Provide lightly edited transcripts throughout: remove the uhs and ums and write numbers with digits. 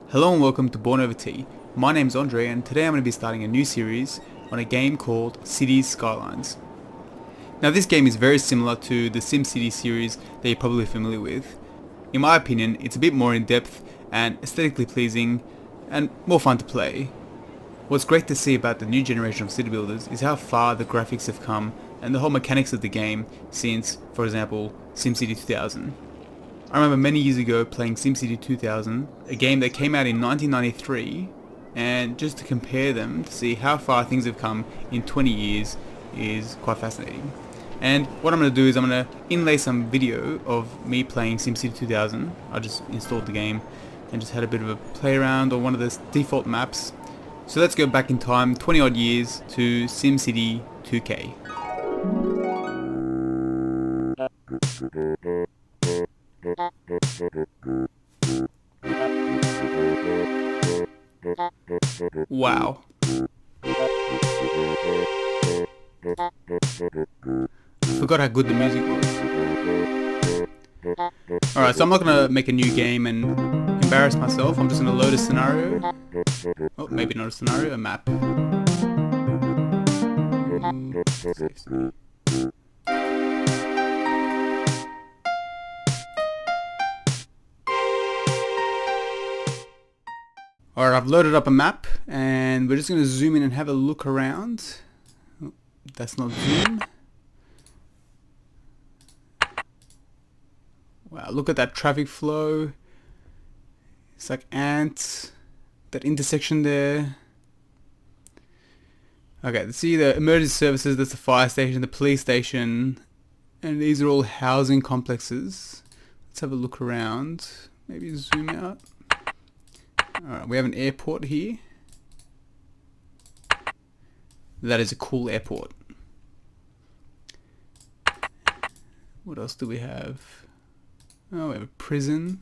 Hello and welcome to Born Over Tea. My name's Andre and today I'm going to be starting a new series on a game called Cities Skylines. Now this game is very similar to the SimCity series that you're probably familiar with. In my opinion, it's a bit more in depth and aesthetically pleasing and more fun to play. What's great to see about the new generation of city builders is how far the graphics have come and the whole mechanics of the game since, for example, SimCity 2000. I remember many years ago playing SimCity 2000, a game that came out in 1993, and just to compare them to see how far things have come in 20 years is quite fascinating. And what I'm going to do is I'm going to inlay some video of me playing SimCity 2000. I just installed the game and just had a bit of a play around on one of the default maps. So let's go back in time 20 odd years to SimCity 2K. Wow. I forgot how good the music was. Alright, so I'm not going to make a new game and embarrass myself. I'm just going to load a scenario. Oh, maybe not a scenario, a map. Alright, I've loaded up a map and we're just going to zoom in and have a look around. Oh, that's not zoom. Wow, look at that traffic flow. It's like ants. That intersection there. Okay, see the emergency services, that's the fire station, the police station, and these are all housing complexes. Let's have a look around. Maybe zoom out. Alright, we have an airport here. That is a cool airport. What else do we have? Oh, we have a prison.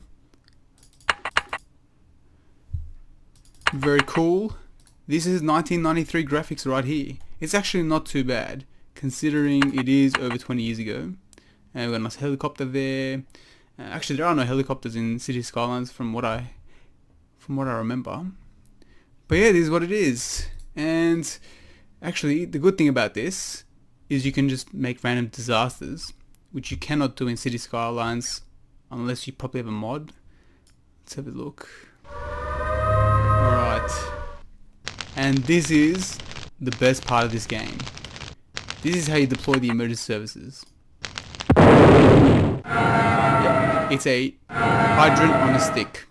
Very cool. This is 1993 graphics right here. It's actually not too bad, considering it is over 20 years ago. And we've got a nice helicopter there. Actually, there are no helicopters in City Skylines from what I remember. But yeah, this is what it is. And actually, the good thing about this is you can just make random disasters, which you cannot do in City Skylines unless you probably have a mod. Let's have a look. Alright. And this is the best part of this game. This is how you deploy the emergency services. Yep. It's a hydrant on a stick.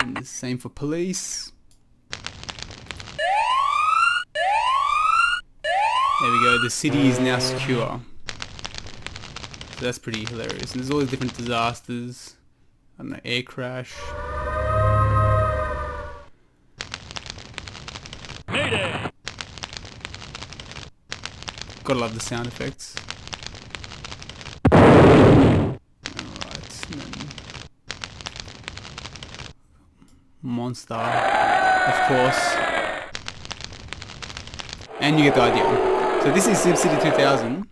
And the same for police. There we go, the city is now secure. So that's pretty hilarious. And there's all these different disasters. I don't know, air crash. Mayday! Gotta love the sound effects. Monster, of course, and you get the idea. So this is SimCity 2000.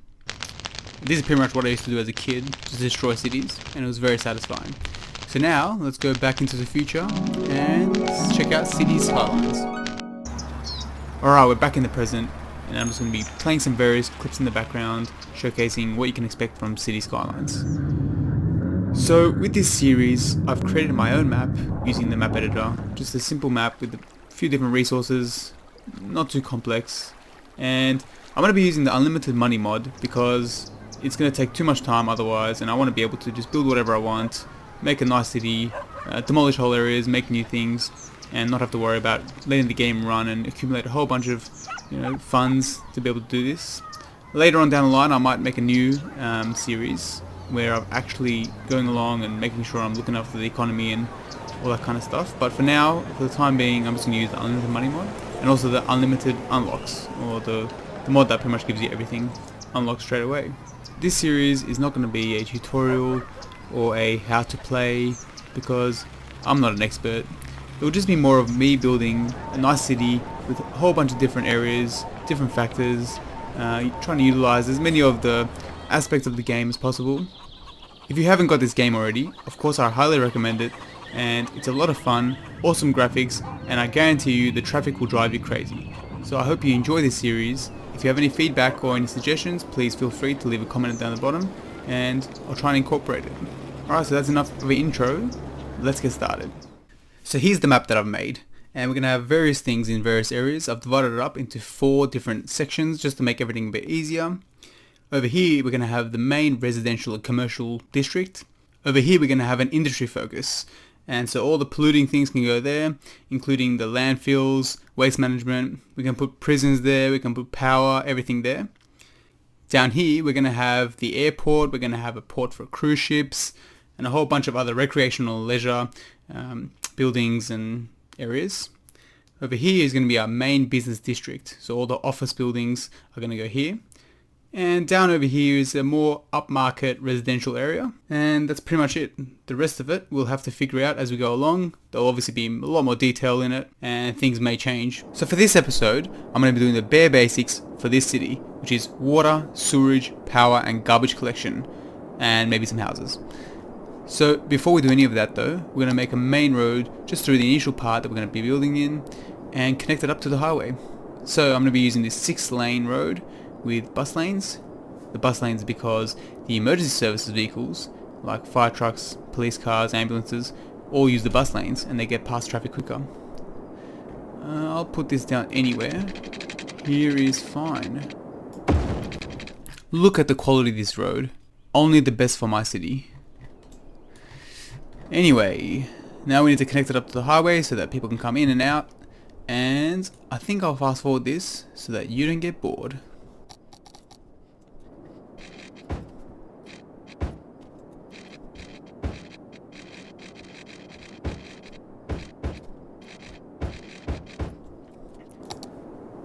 This is pretty much what I used to do as a kid, just destroy cities, and it was very satisfying. So now, let's go back into the future and check out Cities Skylines. Alright, we're back in the present, and I'm just going to be playing some various clips in the background, showcasing what you can expect from Cities Skylines. So with this series, I've created my own map using the map editor, just a simple map with a few different resources, not too complex, and I'm going to be using the unlimited money mod because it's going to take too much time otherwise, and I want to be able to just build whatever I want, make a nice city, demolish whole areas, make new things, and not have to worry about letting the game run and accumulate a whole bunch of funds to be able to do this. Later on down the line I might make a new series where I'm actually going along and making sure I'm looking after the economy and all that kind of stuff. But for now, for the time being, I'm just going to use the unlimited money mod and also the unlimited unlocks, or the mod that pretty much gives you everything unlocked straight away. This series is not going to be a tutorial or a how to play because I'm not an expert. It will just be more of me building a nice city with a whole bunch of different areas, different factors, trying to utilize as many of the aspects of the game as possible. If you haven't got this game already, of course I highly recommend it, and it's a lot of fun, awesome graphics, and I guarantee you the traffic will drive you crazy. So I hope you enjoy this series. If you have any feedback or any suggestions, please feel free to leave a comment down the bottom, and I'll try and incorporate it. Alright, so that's enough of an intro. Let's get started. So here's the map that I've made, and we're going to have various things in various areas. I've divided it up into 4 different sections just to make everything a bit easier. Over here we're going to have the main residential and commercial district. Over here we're going to have an industry focus, and so all the polluting things can go there, including the landfills, waste management. We can put prisons there, we can put power, everything there. Down here we're going to have the airport, we're going to have a port for cruise ships, and a whole bunch of other recreational leisure buildings and areas. Over here is going to be our main business district, so all the office buildings are going to go here. And down over here is a more upmarket residential area, and that's pretty much it. The rest of it we'll have to figure out as we go along. There'll obviously be a lot more detail in it, and things may change. So for this episode, I'm going to be doing the bare basics for this city, which is water, sewerage, power and garbage collection, and maybe some houses. So before we do any of that though, we're going to make a main road just through the initial part that we're going to be building in, and connect it up to the highway. So I'm going to be using this 6-lane road with bus lanes. The bus lanes because the emergency services vehicles like fire trucks, police cars, ambulances all use the bus lanes and they get past traffic quicker. I'll put this down anywhere. Here is fine. Look at the quality of this road. Only the best for my city. Anyway, now we need to connect it up to the highway so that people can come in and out, and I think I'll fast forward this so that you don't get bored.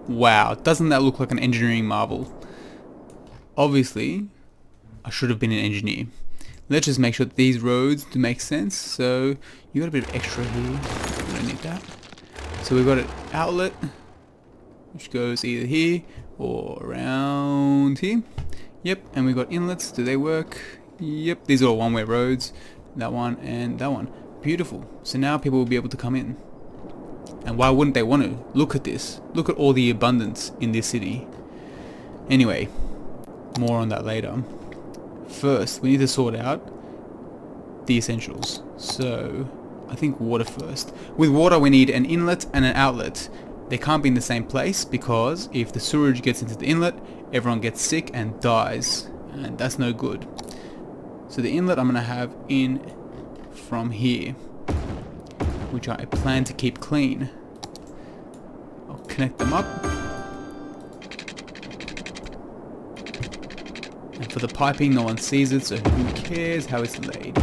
Wow, doesn't that look like an engineering marvel? Obviously, I should have been an engineer. Let's just make sure that these roads do make sense. So you got a bit of extra here. We don't need that. So we've got an outlet which goes either here or around here. Yep, and we've got inlets. Do they work? Yep, these are all one-way roads. That one and that one. Beautiful. So now people will be able to come in. And why wouldn't they want to? Look at this. Look at all the abundance in this city. Anyway, more on that later. First, we need to sort out the essentials. So, I think water first. With water, we need an inlet and an outlet. They can't be in the same place because if the sewage gets into the inlet, everyone gets sick and dies. And that's no good. So the inlet I'm going to have in from here, which I plan to keep clean. I'll connect them up. And for the piping, no one sees it, so who cares how it's laid?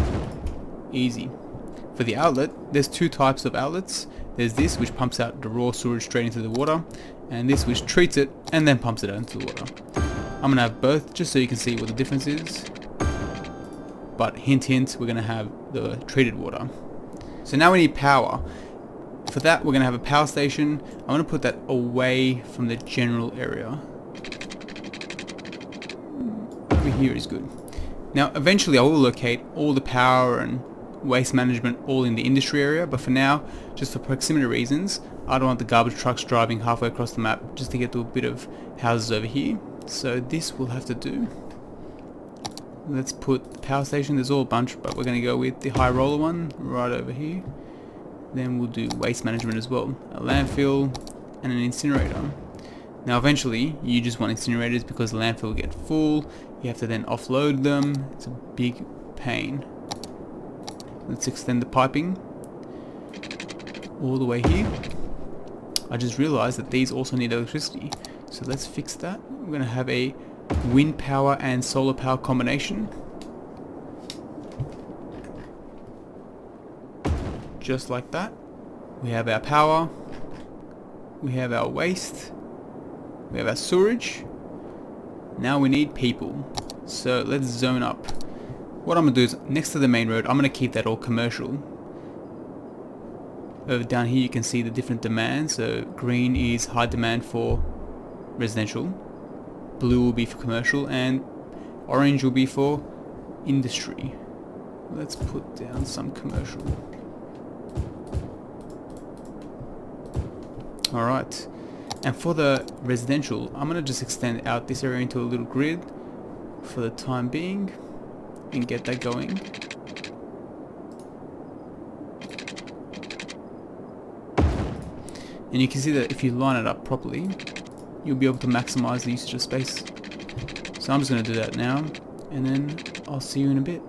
Easy. For the outlet, there's 2 types of outlets. There's this which pumps out the raw sewage straight into the water, and this which treats it and then pumps it out into the water. I'm going to have both just so you can see what the difference is. But hint hint, we're going to have the treated water. So now we need power. For that, we're going to have a power station. I'm going to put that away from the general area. Over here is good. Now eventually I will locate all the power and waste management all in the industry area, but for now, just for proximity reasons, I don't want the garbage trucks driving halfway across the map just to get to a bit of houses over here. So this will have to do. Let's put the power station. There's all a bunch, but we're going to go with the high roller one right over here. Then we'll do waste management as well, a landfill and an incinerator. Now eventually you just want incinerators because the landfill will get full. You have to then offload them. It's a big pain. Let's extend the piping all the way here. I just realized that these also need electricity, so let's fix that. We're going to have a wind power and solar power combination, just like that. We have our power, we have our waste, we have our sewerage. Now we need people, so let's zone up. What I'm going to do is, next to the main road, I'm going to keep that all commercial. Over down here you can see the different demands. So green is high demand for residential, blue will be for commercial, and orange will be for industry. let's put down some commercial. Alright, and for the residential, I'm going to just extend out this area into a little grid for the time being and get that going. And you can see that if you line it up properly, you'll be able to maximize the usage of space. So I'm just going to do that now, and then I'll see you in a bit.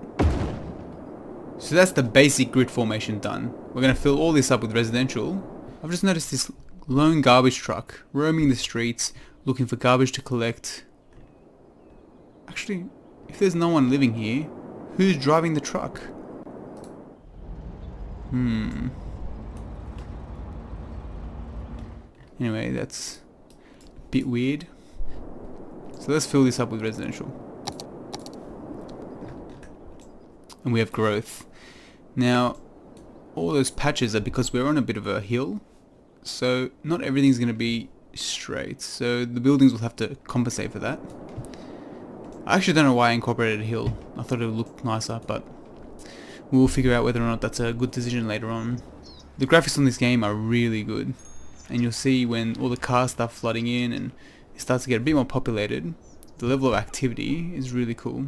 So that's the basic grid formation done. We're going to fill all this up with residential. I've just noticed this lone garbage truck roaming the streets looking for garbage to collect. Actually, if there's no one living here, who's driving the truck? Anyway, that's a bit weird. So let's fill this up with residential. And we have growth. Now, all those patches are because we're on a bit of a hill. So not everything's going to be straight. So the buildings will have to compensate for that. I actually don't know why I incorporated a hill. I thought it would look nicer, but we'll figure out whether or not that's a good decision later on. The graphics on this game are really good. And you'll see when all the cars start flooding in and it starts to get a bit more populated, the level of activity is really cool.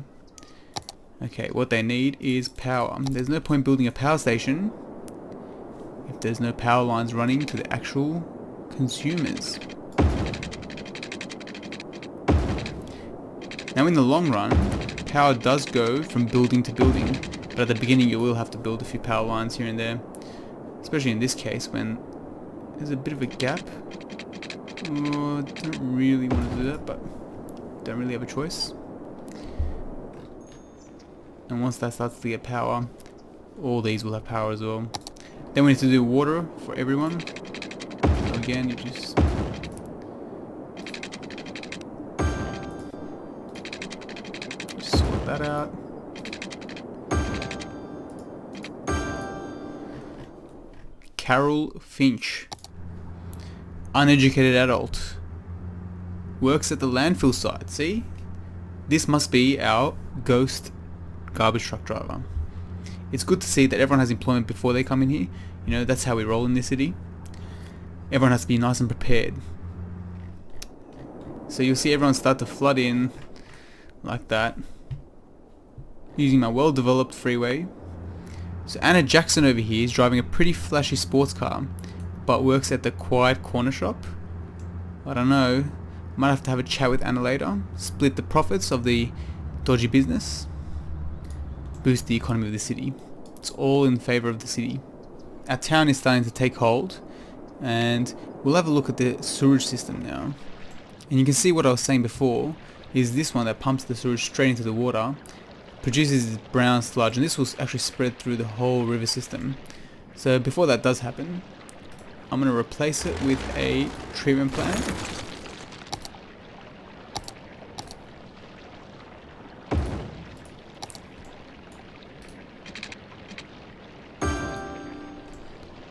Okay, what they need is power. There's no point building a power station if there's no power lines running to the actual consumers. Now in the long run, power does go from building to building, but at the beginning you will have to build a few power lines here and there, especially in this case when there's a bit of a gap. Oh, I don't really want to do that, but don't really have a choice. And once that starts to get power, all these will have power as well. Then we need to do water for everyone. So again, you just sort that out. Carol Finch, uneducated adult, works at the landfill site. See? This must be our ghost garbage truck driver. It's good to see that everyone has employment before they come in here. You know, that's how we roll in this city. Everyone has to be nice and prepared. So you'll see everyone start to flood in like that, using my well-developed freeway. So Anna Jackson over here is driving a pretty flashy sports car, but works at the quiet corner shop. I don't know, might have to have a chat with Anna later, split the profits of the dodgy business, boost the economy of the city. It's all in favour of the city. Our town is starting to take hold, and we'll have a look at the sewage system now. And you can see what I was saying before, is this one that pumps the sewage straight into the water, produces this brown sludge, and this will actually spread through the whole river system. So before that does happen, I'm going to replace it with a treatment plant.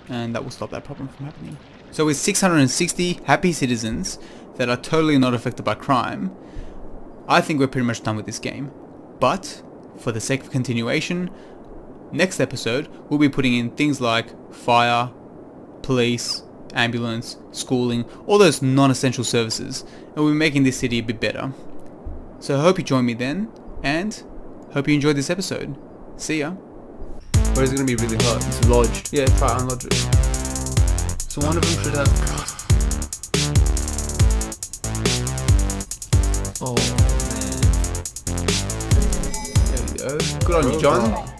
And that will stop that problem from happening. So with 660 happy citizens that are totally not affected by crime, I think we're pretty much done with this game. But for the sake of continuation, next episode we'll be putting in things like fire, police, ambulance, schooling, all those non-essential services, and we'll be making this city a bit better. So I hope you join me then, and hope you enjoyed this episode. See ya. Or is it going to be really hard? It's lodged. Yeah, try unlodge it. So one of them should have... Oh, man. There we go. Good on you, John.